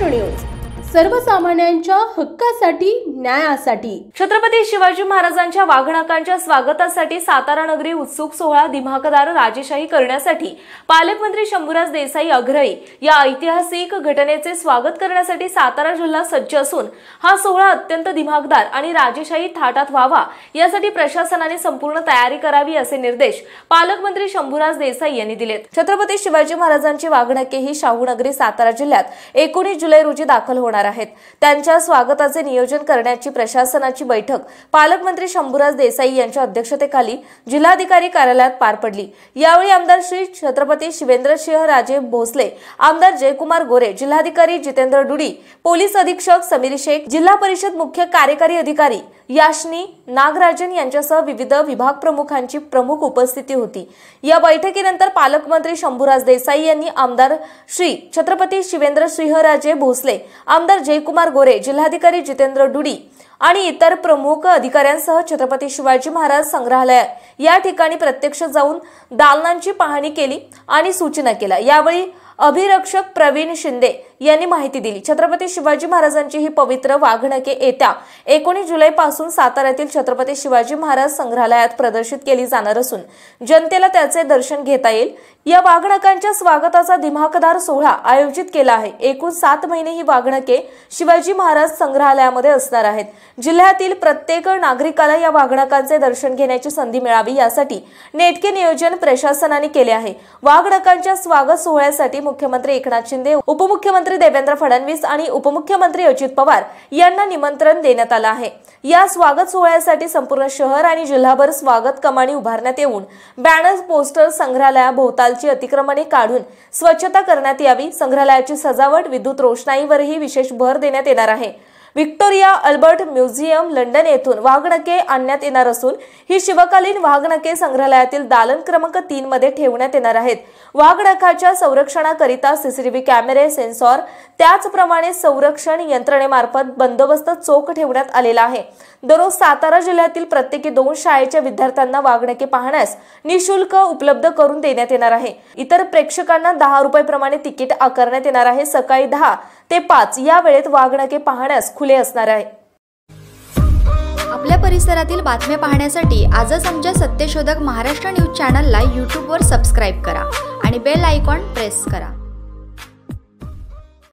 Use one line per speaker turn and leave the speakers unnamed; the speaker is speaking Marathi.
महाराष्ट्र न्यूज, सर्वसामान्यांच्या हक्कासाठी, न्यायासाठी।
छत्रपती शिवाजी महाराजांच्या वाघनखांच्या स्वागतासाठी सातारा नगरी उत्सुक सोहळा दिमाखदार राजेशाही करण्यासाठी पालकमंत्री शंभूराज देसाई अग्रही या ऐतिहासिक घटनेचे स्वागत करण्यासाठी सातारा जिल्हा सज्ज असून हा सोहळा अत्यंत दिमाखदार आणि राजेशाही थाटात व्हावा यासाठी प्रशासनाने संपूर्ण तयारी करावी असे निर्देश पालकमंत्री शंभूराज देसाई यांनी दिलेत। छत्रपती शिवाजी महाराजांची वाघनखे ही शाहूनगरी सातारा जिल्ह्यात 19 जुलै रोजी दाखल होणार आहेत। त्यांच्या स्वागताचे नियोजन करण्याची प्रशासनाची बैठक पालकमंत्री शंभूराज देसाई यांच्या अध्यक्षतेखाली जिल्हाधिकारी कार्यालयात पार पडली। यावेळी आमदार श्री छत्रपती शिवेंद्रसिंहराजे भोसले, आमदार जयकुमार गोरे, जिल्हाधिकारी जितेंद्र डुडी, पोलीस अधीक्षक समीर शेख, जिल्हा परिषद मुख्य कार्यकारी अधिकारी याशनी नागराजन यांच्यासह विविध विभाग प्रमुखांची प्रमुख उपस्थिती होती। या बैठकीनंतर पालकमंत्री शंभूराज देसाई यांनी आमदार श्री छत्रपती शिवेंद्रसिंहराजे भोसले, आमदार जयकुमार गोरे, जिल्हाधिकारी जितेंद्र डुडी आणि इतर प्रमुख अधिकाऱ्यांसह छत्रपती शिवाजी महाराज संग्रहालय या ठिकाणी प्रत्यक्ष जाऊन दालनांची पाहणी केली आणि सूचना केल्या। यावेळी अभिरक्षक प्रवीण शिंदे यांनी माहिती दिली। छत्रपती शिवाजी महाराजांची ही पवित्र वाघनखे येत्या 19 जुलै पासून साताऱ्यातील छत्रपती शिवाजी महाराज संग्रहालयात प्रदर्शित केली जाणार असून जनतेला त्याचे दर्शन घेता येईल। या वाघनखांच्या स्वागताचा दिमाखदार सोहळा आयोजित केला आहे। एकूण 7 महिने ही वाघनखे शिवाजी महाराज संग्रहालयामध्ये असणार आहेत। जिल्ह्यातील प्रत्येक नागरिकाला या वाघनखांचे दर्शन घेण्याची संधी मिळावी यासाठी नेटके नियोजन प्रशासनाने केले आहे। वाघनखांच्या स्वागत सोहळ्यासाठी मुख्यमंत्री एकनाथ शिंदे, उपमुख्यमंत्री देवेंद्र फडणवीस आणि उपमुख्यमंत्री अजित पवार यांना निमंत्रण देण्यात आलं आहे। या स्वागत सोहळ्यासाठी संपूर्ण शहर आणि जिल्हाभर स्वागत कमानी उभारण्यात येऊन बॅनर, पोस्टर, संग्रहालयाभोवतालची अतिक्रमणे काढून स्वच्छता करण्यात यावी। संग्रहालयाची सजावट, विद्युत रोषणाईवरही विशेष भर देण्यात येणार आहे। व्हिक्टोरिया अल्बर्ट म्युझियम लंडन येथून वाघनखे आणण्यात येणार असून ही शिवकालीन वाघनखे संग्रहालयातील दालन क्रमांक 3 मध्ये ठेवण्यात येणार आहेत। वाघनखाच्या संरक्षणाकरिता सीसीटीव्ही कॅमेरे, सेन्सॉर, त्याचप्रमाणे संरक्षण यंत्रणेमार्फत बंदोबस्त चोख ठेवण्यात आलेला आहे। दररोज सातारा जिल्ह्यातील प्रत्येकी 2 शाळेच्या विद्यार्थ्यांना वाघनखे पाहण्यास निशुल्क उपलब्ध करून देण्यात येणार आहे। इतर प्रेक्षकांना 10 रुपये प्रमाणे तिकीट आकारण्यात येणार आहे। सकाळी 10 ते 5 या वेळेत वाघनखे पाहण्यास खुले असणार आहे।
आपल्या परिसरातील बातम्या पाहण्यासाठी आजच आमच्या सत्यशोधक महाराष्ट्र न्यूज चॅनलला YouTube वर सबस्क्राइब करा आणि बेल आयकॉन प्रेस करा।